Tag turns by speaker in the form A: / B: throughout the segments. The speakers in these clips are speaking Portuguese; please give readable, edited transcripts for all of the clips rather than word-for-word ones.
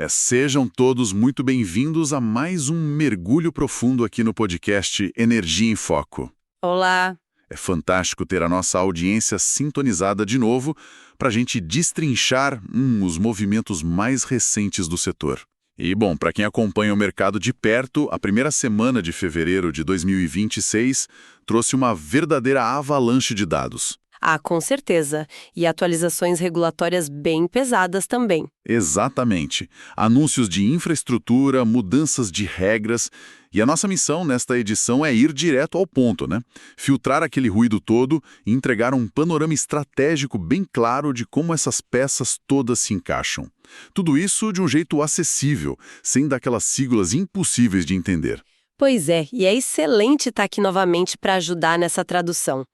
A: Sejam todos muito bem-vindos a mais um mergulho profundo aqui no podcast Energia em Foco.
B: Olá!
A: É fantástico ter a nossa audiência sintonizada de novo para a gente destrinchar os movimentos mais recentes do setor. E, bom, para quem acompanha o mercado de perto, a primeira semana de fevereiro de 2026 trouxe uma verdadeira avalanche de dados.
B: Ah, com certeza. E atualizações regulatórias bem pesadas também.
A: Exatamente. Anúncios de infraestrutura, mudanças de regras. E a nossa missão nesta edição é ir direto ao ponto, né? Filtrar aquele ruído todo e entregar um panorama estratégico bem claro de como essas peças todas se encaixam. Tudo isso de um jeito acessível, sem daquelas siglas impossíveis de entender.
B: Pois é, e é excelente estar aqui novamente para ajudar nessa tradução.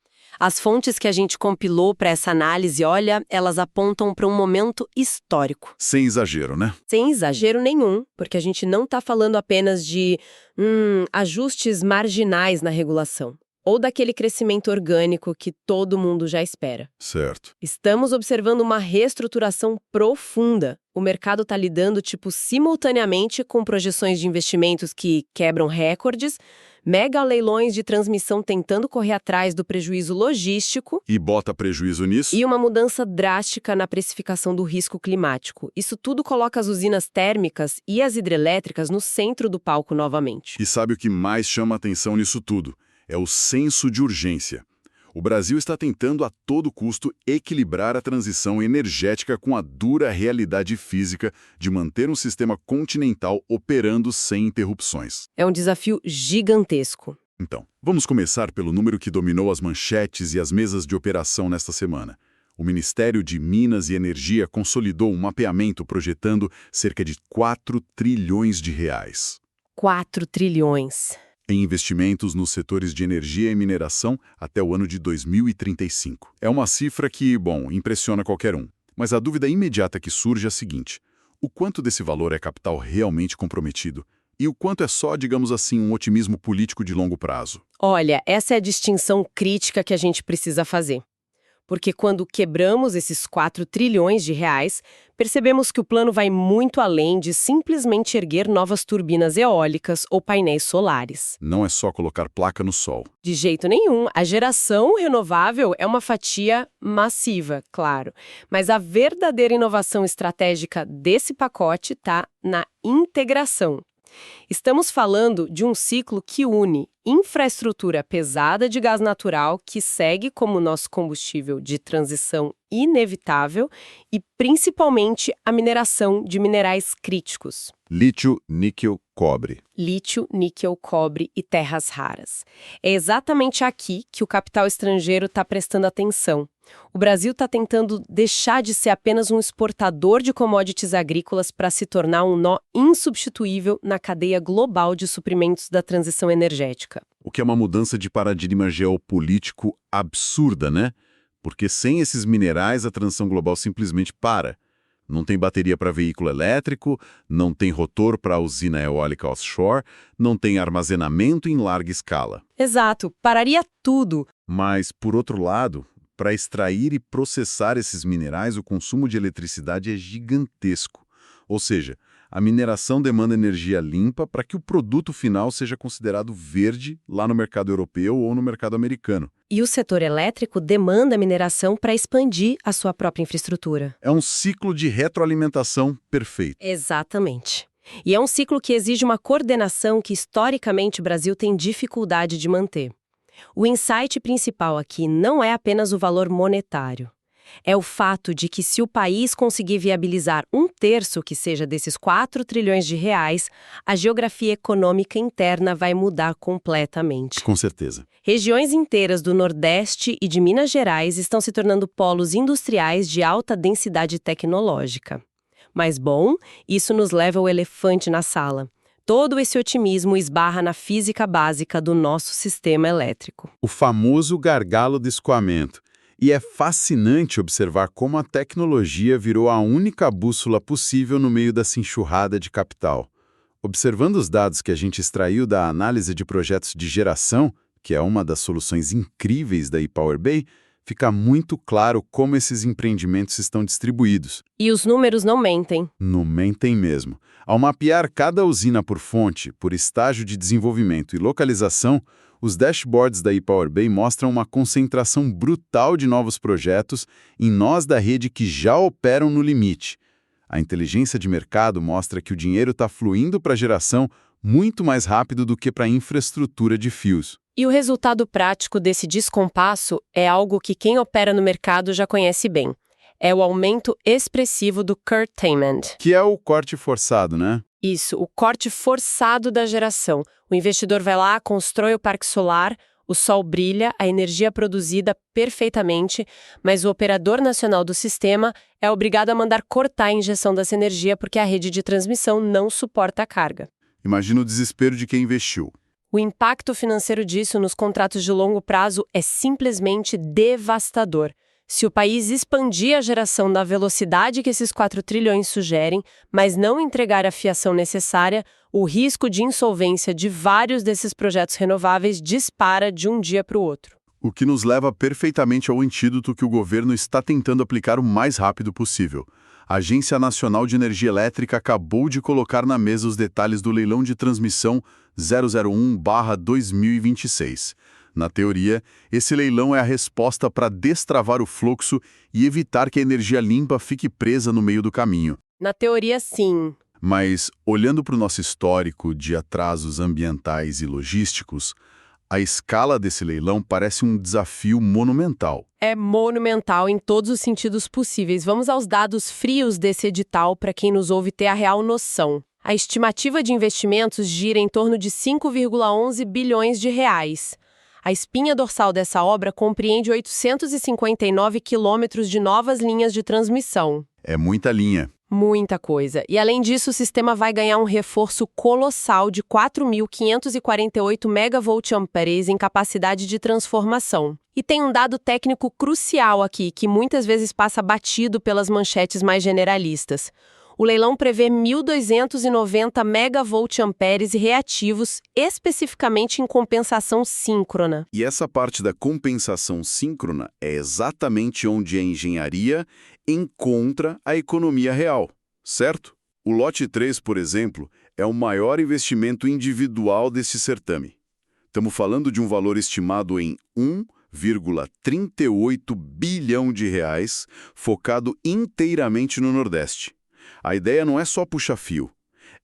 B: As fontes que a gente compilou para essa análise, olha, elas apontam para um momento histórico.
A: Sem exagero, né?
B: Sem exagero nenhum, porque a gente não está falando apenas de ajustes marginais na regulação, ou daquele crescimento orgânico que todo mundo já espera.
A: Certo.
B: Estamos observando uma reestruturação profunda. O mercado está lidando, simultaneamente com projeções de investimentos que quebram recordes, mega leilões de transmissão tentando correr atrás do prejuízo logístico
A: E bota prejuízo nisso?
B: e uma mudança drástica na precificação do risco climático. Isso tudo coloca as usinas térmicas e as hidrelétricas no centro do palco novamente.
A: E sabe o que mais chama atenção nisso tudo? É o senso de urgência. O Brasil está tentando a todo custo equilibrar a transição energética com a dura realidade física de manter um sistema continental operando sem interrupções.
B: É um desafio gigantesco.
A: Então, vamos começar pelo número que dominou as manchetes e as mesas de operação nesta semana. O Ministério de Minas e Energia consolidou um mapeamento projetando cerca de 4 trilhões de reais
B: 4 trilhões.
A: em investimentos nos setores de energia e mineração até o ano de 2035. É uma cifra que, bom, impressiona qualquer um. Mas a dúvida imediata que surge é a seguinte: o quanto desse valor é capital realmente comprometido? E o quanto é só, digamos assim, um otimismo político de longo prazo?
B: Olha, essa é a distinção crítica que a gente precisa fazer. Porque quando quebramos esses 4 trilhões de reais, percebemos que o plano vai muito além de simplesmente erguer novas turbinas eólicas ou painéis solares.
A: Não é só colocar placa no sol.
B: De jeito nenhum. A geração renovável é uma fatia massiva, claro. Mas a verdadeira inovação estratégica desse pacote está na integração. Estamos falando de um ciclo que une infraestrutura pesada de gás natural, que segue como nosso combustível de transição inevitável, e principalmente a mineração de minerais críticos.
A: Lítio, níquel, cobre.
B: Lítio, níquel, cobre e terras raras. É exatamente aqui que o capital estrangeiro está prestando atenção. O Brasil está tentando deixar de ser apenas um exportador de commodities agrícolas para se tornar um nó insubstituível na cadeia global de suprimentos da transição energética.
A: O que é uma mudança de paradigma geopolítico absurda, né? Porque sem esses minerais a transição global simplesmente para. Não tem bateria para veículo elétrico, não tem rotor para usina eólica offshore, não tem armazenamento em larga escala.
B: Exato, pararia tudo.
A: Mas, por outro lado, para extrair e processar esses minerais, o consumo de eletricidade é gigantesco. Ou seja, a mineração demanda energia limpa para que o produto final seja considerado verde lá no mercado europeu ou no mercado americano.
B: E o setor elétrico demanda mineração para expandir a sua própria infraestrutura.
A: É um ciclo de retroalimentação perfeito.
B: Exatamente. E é um ciclo que exige uma coordenação que, historicamente, o Brasil tem dificuldade de manter. O insight principal aqui não é apenas o valor monetário. É o fato de que, se o país conseguir viabilizar 1/3 que seja desses 4 trilhões de reais, a geografia econômica interna vai mudar completamente.
A: Com certeza.
B: Regiões inteiras do Nordeste e de Minas Gerais estão se tornando polos industriais de alta densidade tecnológica. Mas, bom, isso nos leva ao elefante na sala. Todo esse otimismo esbarra na física básica do nosso sistema elétrico.
A: O famoso gargalo de escoamento. E é fascinante observar como a tecnologia virou a única bússola possível no meio dessa enxurrada de capital. Observando os dados que a gente extraiu da análise de projetos de geração, que é uma das soluções incríveis da ePower Bay, Fica muito claro como esses empreendimentos estão distribuídos.
B: E os números não mentem.
A: Não mentem mesmo. Ao mapear cada usina por fonte, por estágio de desenvolvimento e localização, os dashboards da ePower Bay mostram uma concentração brutal de novos projetos em nós da rede que já operam no limite. A inteligência de mercado mostra que o dinheiro está fluindo para a geração muito mais rápido do que para a infraestrutura de fios.
B: E o resultado prático desse descompasso é algo que quem opera no mercado já conhece bem. É o aumento expressivo do curtailment.
A: Que é o corte forçado, né?
B: Isso, o corte forçado da geração. O investidor vai lá, constrói o parque solar, o sol brilha, a energia é produzida perfeitamente, mas o operador nacional do sistema é obrigado a mandar cortar a injeção dessa energia porque a rede de transmissão não suporta a carga.
A: Imagina o desespero de quem investiu.
B: O impacto financeiro disso nos contratos de longo prazo é simplesmente devastador. Se o país expandir a geração na velocidade que esses 4 trilhões sugerem, mas não entregar a fiação necessária, o risco de insolvência de vários desses projetos renováveis dispara de um dia para o outro.
A: O que nos leva perfeitamente ao antídoto que o governo está tentando aplicar o mais rápido possível. A Agência Nacional de Energia Elétrica acabou de colocar na mesa os detalhes do leilão de transmissão 001/2026. Na teoria, esse leilão é a resposta para destravar o fluxo e evitar que a energia limpa fique presa no meio do caminho.
B: Na teoria, sim.
A: Mas, olhando para o nosso histórico de atrasos ambientais e logísticos, a escala desse leilão parece um desafio monumental.
B: É monumental em todos os sentidos possíveis. Vamos aos dados frios desse edital para quem nos ouve ter a real noção. A estimativa de investimentos gira em torno de 5,11 bilhões de reais. A espinha dorsal dessa obra compreende 859 quilômetros de novas linhas de transmissão.
A: É muita linha.
B: Muita coisa. E além disso, o sistema vai ganhar um reforço colossal de 4.548 megavoltamperes em capacidade de transformação. E tem um dado técnico crucial aqui, que muitas vezes passa batido pelas manchetes mais generalistas. O leilão prevê 1.290 megavoltamperes e reativos, especificamente em compensação síncrona.
A: E essa parte da compensação síncrona é exatamente onde a engenharia encontra a economia real, certo? O lote 3, por exemplo, é o maior investimento individual desse certame. Estamos falando de um valor estimado em 1,38 bilhão de reais, focado inteiramente no Nordeste. A ideia não é só puxar fio,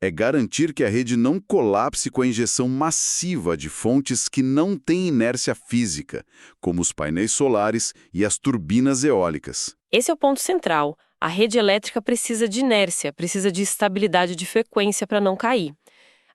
A: é garantir que a rede não colapse com a injeção massiva de fontes que não têm inércia física, como os painéis solares e as turbinas eólicas.
B: Esse é o ponto central. A rede elétrica precisa de inércia, precisa de estabilidade de frequência para não cair.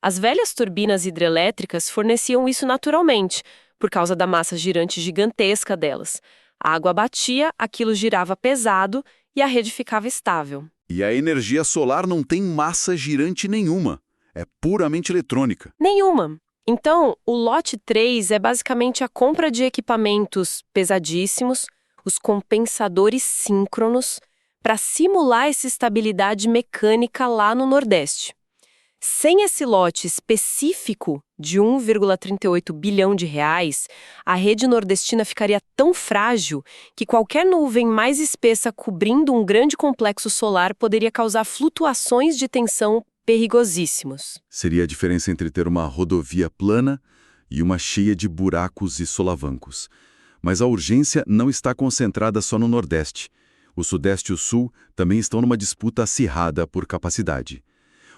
B: As velhas turbinas hidrelétricas forneciam isso naturalmente, por causa da massa girante gigantesca delas. A água batia, aquilo girava pesado e a rede ficava estável.
A: E a energia solar não tem massa girante nenhuma. É puramente eletrônica.
B: Nenhuma. Então, o lote 3 é basicamente a compra de equipamentos pesadíssimos, os compensadores síncronos, para simular essa estabilidade mecânica lá no Nordeste. Sem esse lote específico de 1,38 bilhão de reais, a rede nordestina ficaria tão frágil que qualquer nuvem mais espessa cobrindo um grande complexo solar poderia causar flutuações de tensão perigosíssimos.
A: Seria a diferença entre ter uma rodovia plana e uma cheia de buracos e solavancos. Mas a urgência não está concentrada só no Nordeste. O Sudeste e o Sul também estão numa disputa acirrada por capacidade.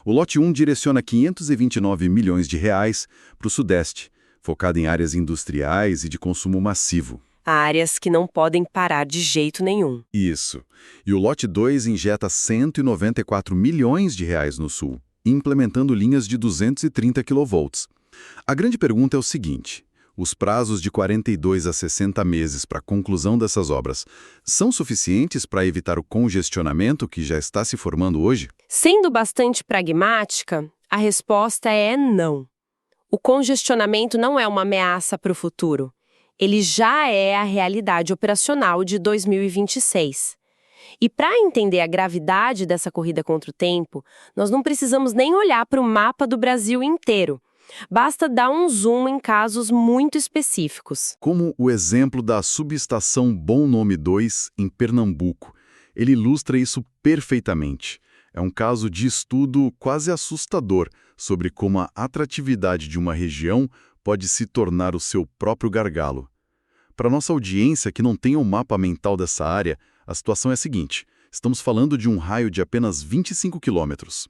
A: O lote 1 direciona 529 milhões de reais para o Sudeste, focado em áreas industriais e de consumo massivo.
B: Áreas que não podem parar de jeito nenhum.
A: Isso. E o lote 2 injeta 194 milhões de reais no Sul, implementando linhas de 230 kV. A grande pergunta é o seguinte: os prazos de 42 a 60 meses para a conclusão dessas obras são suficientes para evitar o congestionamento que já está se formando hoje?
B: Sendo bastante pragmática, a resposta é não. O congestionamento não é uma ameaça para o futuro. Ele já é a realidade operacional de 2026. E para entender a gravidade dessa corrida contra o tempo, nós não precisamos nem olhar para o mapa do Brasil inteiro. Basta dar um zoom em casos muito específicos.
A: Como o exemplo da subestação Bom Nome 2, em Pernambuco. Ele ilustra isso perfeitamente. É um caso de estudo quase assustador sobre como a atratividade de uma região pode se tornar o seu próprio gargalo. Para nossa audiência que não tem um mapa mental dessa área, a situação é a seguinte: estamos falando de um raio de apenas 25 quilômetros.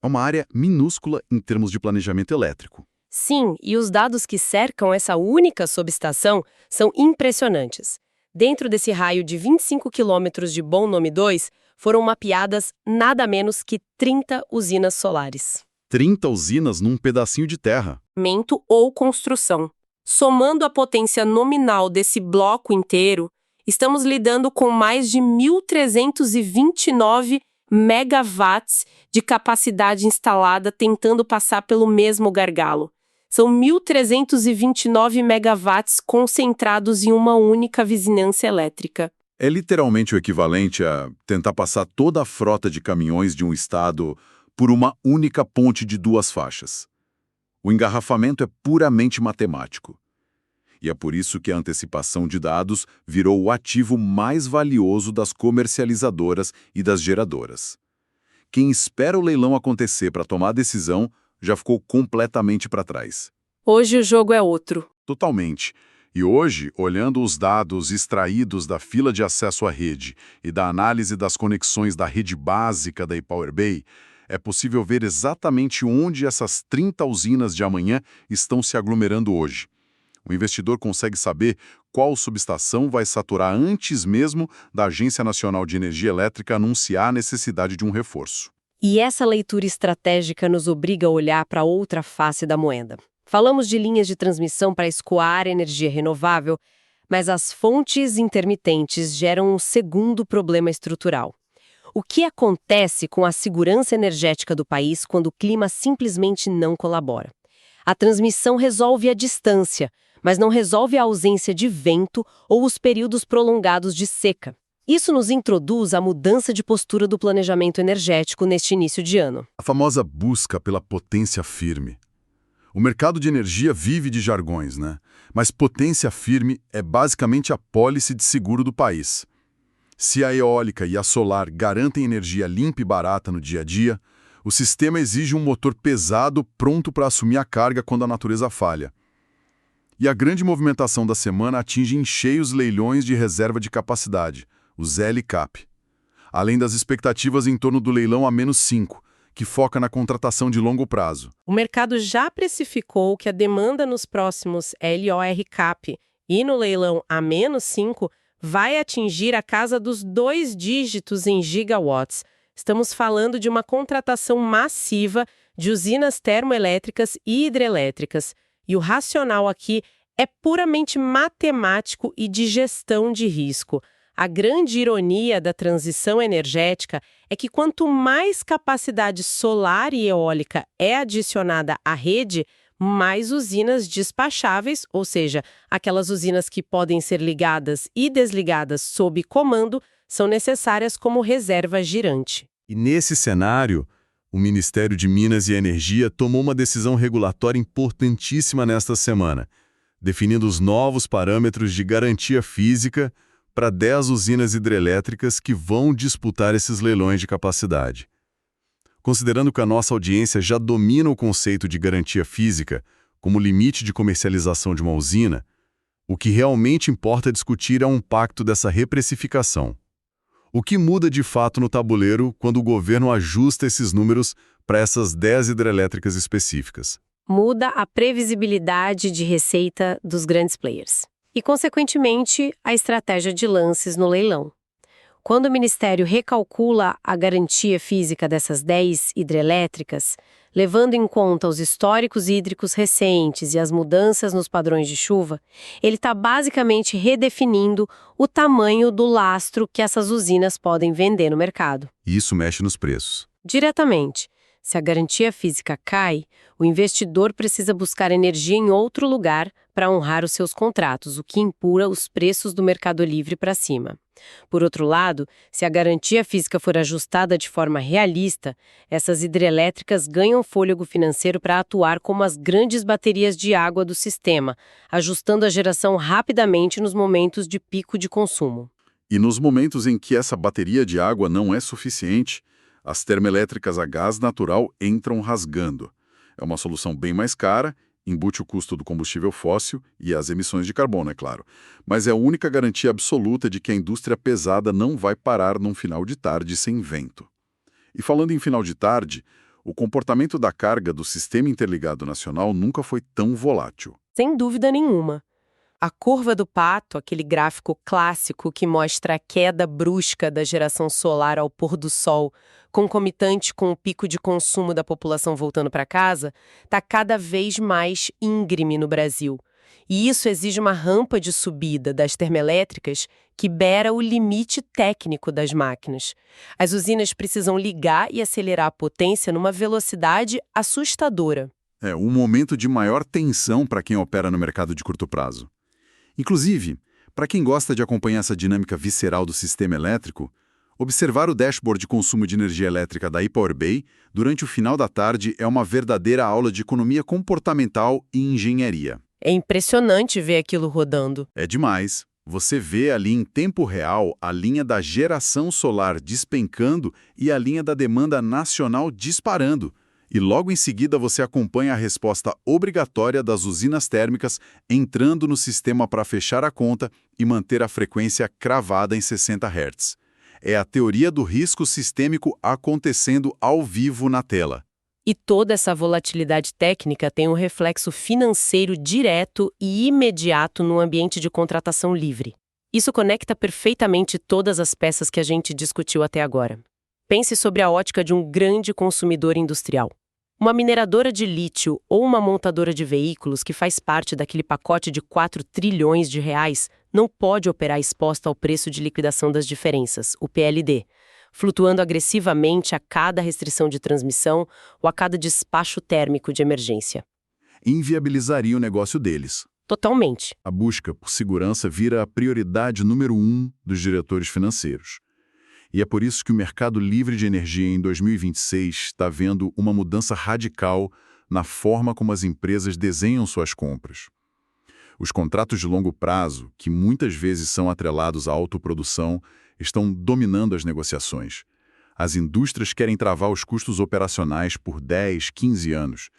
A: É uma área minúscula em termos de planejamento elétrico.
B: Sim, e os dados que cercam essa única subestação são impressionantes. Dentro desse raio de 25 quilômetros de Bom Nome 2, foram mapeadas nada menos que 30 usinas solares.
A: 30 usinas num pedacinho de terra.
B: Mento ou construção. Somando a potência nominal desse bloco inteiro, estamos lidando com mais de 1.329 megawatts de capacidade instalada tentando passar pelo mesmo gargalo. São 1.329 megawatts concentrados em uma única vizinhança elétrica.
A: É literalmente o equivalente a tentar passar toda a frota de caminhões de um estado por uma única ponte de 2 faixas. O engarrafamento é puramente matemático. E é por isso que a antecipação de dados virou o ativo mais valioso das comercializadoras e das geradoras. Quem espera o leilão acontecer para tomar a decisão já ficou completamente para trás.
B: Hoje o jogo é outro.
A: Totalmente. E hoje, olhando os dados extraídos da fila de acesso à rede e da análise das conexões da rede básica da EpowerBay, é possível ver exatamente onde essas 30 usinas de amanhã estão se aglomerando hoje. O investidor consegue saber qual subestação vai saturar antes mesmo da Agência Nacional de Energia Elétrica anunciar a necessidade de um reforço.
B: E essa leitura estratégica nos obriga a olhar para outra face da moeda. Falamos de linhas de transmissão para escoar energia renovável, mas as fontes intermitentes geram um segundo problema estrutural. O que acontece com a segurança energética do país quando o clima simplesmente não colabora? A transmissão resolve a distância, mas não resolve a ausência de vento ou os períodos prolongados de seca. Isso nos introduz à mudança de postura do planejamento energético neste início de ano.
A: A famosa busca pela potência firme. O mercado de energia vive de jargões, né? Mas potência firme é basicamente a pólice de seguro do país. Se a eólica e a solar garantem energia limpa e barata no dia a dia, o sistema exige um motor pesado pronto para assumir a carga quando a natureza falha. E a grande movimentação da semana atinge em cheio os leilões de reserva de capacidade, os LCAP. Além das expectativas em torno do leilão A-5, que foca na contratação de longo prazo.
B: O mercado já precificou que a demanda nos próximos LORCAP e no leilão A-5 vai atingir a casa dos 2 dígitos em gigawatts. Estamos falando de uma contratação massiva de usinas termoelétricas e hidrelétricas. E o racional aqui é puramente matemático e de gestão de risco. A grande ironia da transição energética é que quanto mais capacidade solar e eólica é adicionada à rede, mais usinas despacháveis, ou seja, aquelas usinas que podem ser ligadas e desligadas sob comando, são necessárias como reserva girante.
A: E nesse cenário, o Ministério de Minas e Energia tomou uma decisão regulatória importantíssima nesta semana, definindo os novos parâmetros de garantia física para 10 usinas hidrelétricas que vão disputar esses leilões de capacidade. Considerando que a nossa audiência já domina o conceito de garantia física como limite de comercialização de uma usina, o que realmente importa discutir é o impacto dessa reprecificação. O que muda de fato no tabuleiro quando o governo ajusta esses números para essas 10 hidrelétricas específicas?
B: Muda a previsibilidade de receita dos grandes players e, consequentemente, a estratégia de lances no leilão. Quando o Ministério recalcula a garantia física dessas 10 hidrelétricas, levando em conta os históricos hídricos recentes e as mudanças nos padrões de chuva, ele está basicamente redefinindo o tamanho do lastro que essas usinas podem vender no mercado.
A: E isso mexe nos preços.
B: Diretamente. Se a garantia física cai, o investidor precisa buscar energia em outro lugar para honrar os seus contratos, o que empurra os preços do Mercado Livre para cima. Por outro lado, se a garantia física for ajustada de forma realista, essas hidrelétricas ganham fôlego financeiro para atuar como as grandes baterias de água do sistema, ajustando a geração rapidamente nos momentos de pico de consumo.
A: E nos momentos em que essa bateria de água não é suficiente, as termoelétricas a gás natural entram rasgando. É uma solução bem mais cara, embute o custo do combustível fóssil e as emissões de carbono, é claro. Mas é a única garantia absoluta de que a indústria pesada não vai parar num final de tarde sem vento. E falando em final de tarde, o comportamento da carga do Sistema Interligado Nacional nunca foi tão volátil.
B: Sem dúvida nenhuma. A curva do pato, aquele gráfico clássico que mostra a queda brusca da geração solar ao pôr do sol, concomitante com o pico de consumo da população voltando para casa, está cada vez mais íngreme no Brasil. E isso exige uma rampa de subida das termoelétricas que beira o limite técnico das máquinas. As usinas precisam ligar e acelerar a potência numa velocidade assustadora.
A: É um momento de maior tensão para quem opera no mercado de curto prazo. Inclusive, para quem gosta de acompanhar essa dinâmica visceral do sistema elétrico, observar o dashboard de consumo de energia elétrica da ePowerBay durante o final da tarde é uma verdadeira aula de economia comportamental e engenharia.
B: É impressionante ver aquilo rodando.
A: É demais. Você vê ali em tempo real a linha da geração solar despencando e a linha da demanda nacional disparando. E logo em seguida você acompanha a resposta obrigatória das usinas térmicas entrando no sistema para fechar a conta e manter a frequência cravada em 60 Hz. É a teoria do risco sistêmico acontecendo ao vivo na tela.
B: E toda essa volatilidade técnica tem um reflexo financeiro direto e imediato no ambiente de contratação livre. Isso conecta perfeitamente todas as peças que a gente discutiu até agora. Pense sobre a ótica de um grande consumidor industrial. Uma mineradora de lítio ou uma montadora de veículos que faz parte daquele pacote de 4 trilhões de reais não pode operar exposta ao preço de liquidação das diferenças, o PLD, flutuando agressivamente a cada restrição de transmissão ou a cada despacho térmico de emergência.
A: Inviabilizaria o negócio deles.
B: Totalmente.
A: A busca por segurança vira a prioridade número 1 dos diretores financeiros. E é por isso que o mercado livre de energia em 2026 está vendo uma mudança radical na forma como as empresas desenham suas compras. Os contratos de longo prazo, que muitas vezes são atrelados à autoprodução, estão dominando as negociações. As indústrias querem travar os custos operacionais por 10, 15 anos.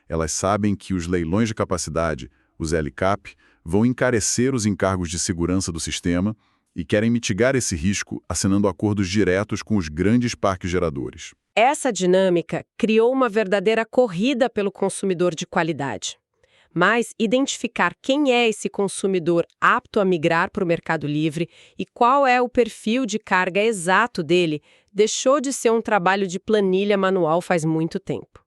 A: Elas sabem que os leilões de capacidade, os LCAP, vão encarecer os encargos de segurança do sistema e querem mitigar esse risco assinando acordos diretos com os grandes parques geradores.
B: Essa dinâmica criou uma verdadeira corrida pelo consumidor de qualidade. Mas identificar quem é esse consumidor apto a migrar para o Mercado Livre e qual é o perfil de carga exato dele deixou de ser um trabalho de planilha manual faz muito tempo.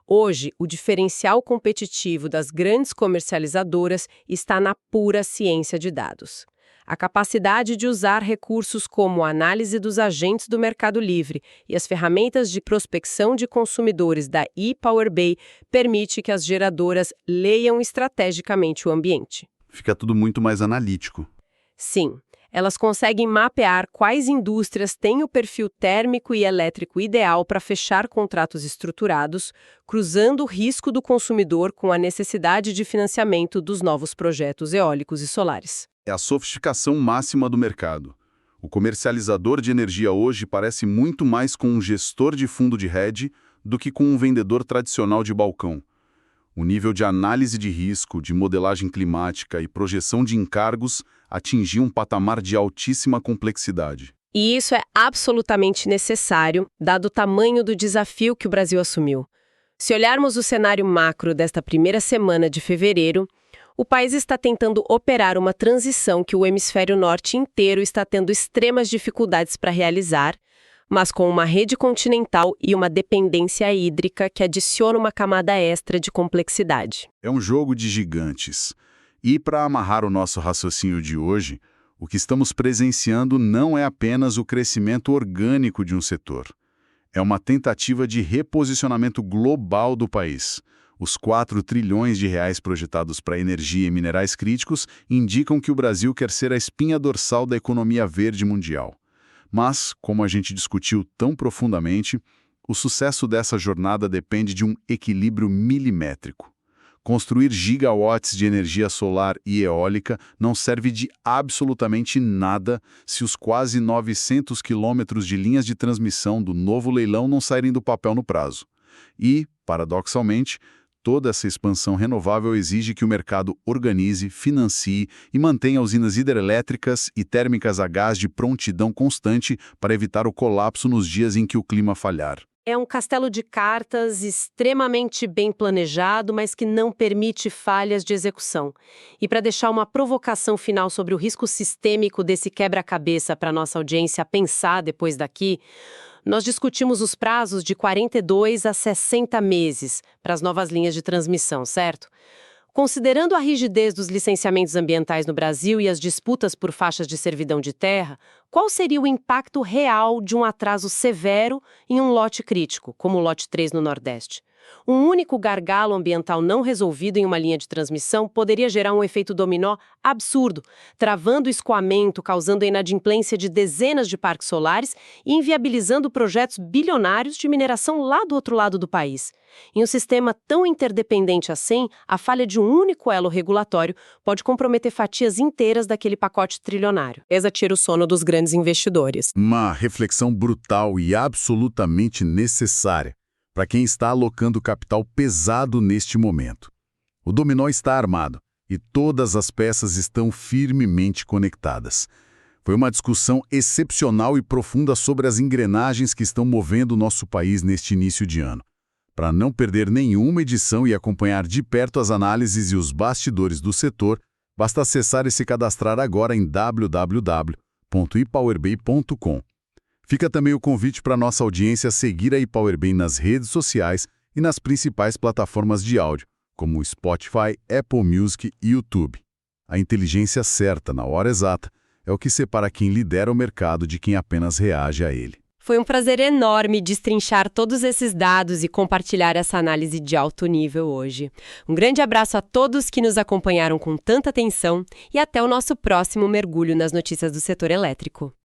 B: Hoje, o diferencial competitivo das grandes comercializadoras está na pura ciência de dados. A capacidade de usar recursos como a análise dos agentes do Mercado Livre e as ferramentas de prospecção de consumidores da ePowerBay permite que as geradoras leiam estrategicamente o ambiente.
A: Fica tudo muito mais analítico.
B: Sim, elas conseguem mapear quais indústrias têm o perfil térmico e elétrico ideal para fechar contratos estruturados, cruzando o risco do consumidor com a necessidade de financiamento dos novos projetos eólicos e solares.
A: É a sofisticação máxima do mercado. O comercializador de energia hoje parece muito mais com um gestor de fundo de hedge do que com um vendedor tradicional de balcão. O nível de análise de risco, de modelagem climática e projeção de encargos atingiu um patamar de altíssima complexidade.
B: E isso é absolutamente necessário, dado o tamanho do desafio que o Brasil assumiu. Se olharmos o cenário macro desta primeira semana de fevereiro, o país está tentando operar uma transição que o hemisfério norte inteiro está tendo extremas dificuldades para realizar, mas com uma rede continental e uma dependência hídrica que adiciona uma camada extra de complexidade.
A: É um jogo de gigantes. E para amarrar o nosso raciocínio de hoje, o que estamos presenciando não é apenas o crescimento orgânico de um setor. É uma tentativa de reposicionamento global do país. Os 4 trilhões de reais projetados para energia e minerais críticos indicam que o Brasil quer ser a espinha dorsal da economia verde mundial. Mas, como a gente discutiu tão profundamente, o sucesso dessa jornada depende de um equilíbrio milimétrico. Construir gigawatts de energia solar e eólica não serve de absolutamente nada se os quase 900 quilômetros de linhas de transmissão do novo leilão não saírem do papel no prazo. E, paradoxalmente, toda essa expansão renovável exige que o mercado organize, financie e mantenha usinas hidrelétricas e térmicas a gás de prontidão constante para evitar o colapso nos dias em que o clima falhar.
B: É um castelo de cartas extremamente bem planejado, mas que não permite falhas de execução. E para deixar uma provocação final sobre o risco sistêmico desse quebra-cabeça para nossa audiência pensar depois daqui, nós discutimos os prazos de 42 a 60 meses para as novas linhas de transmissão, certo? Considerando a rigidez dos licenciamentos ambientais no Brasil e as disputas por faixas de servidão de terra, qual seria o impacto real de um atraso severo em um lote crítico, como o lote 3 no Nordeste? Um único gargalo ambiental não resolvido em uma linha de transmissão poderia gerar um efeito dominó absurdo, travando o escoamento, causando a inadimplência de dezenas de parques solares e inviabilizando projetos bilionários de mineração lá do outro lado do país. Em um sistema tão interdependente assim, a falha de um único elo regulatório pode comprometer fatias inteiras daquele pacote trilionário. Essa tira o sono dos grandes investidores.
A: Uma reflexão brutal e absolutamente necessária para quem está alocando capital pesado neste momento. O dominó está armado e todas as peças estão firmemente conectadas. Foi uma discussão excepcional e profunda sobre as engrenagens que estão movendo o nosso país neste início de ano. Para não perder nenhuma edição e acompanhar de perto as análises e os bastidores do setor, basta acessar e se cadastrar agora em www.ipowerbay.com. Fica também o convite para nossa audiência seguir a iPowerBay nas redes sociais e nas principais plataformas de áudio, como Spotify, Apple Music e YouTube. A inteligência certa, na hora exata, é o que separa quem lidera o mercado de quem apenas reage a ele.
B: Foi um prazer enorme destrinchar todos esses dados e compartilhar essa análise de alto nível hoje. Um grande abraço a todos que nos acompanharam com tanta atenção e até o nosso próximo mergulho nas notícias do setor elétrico.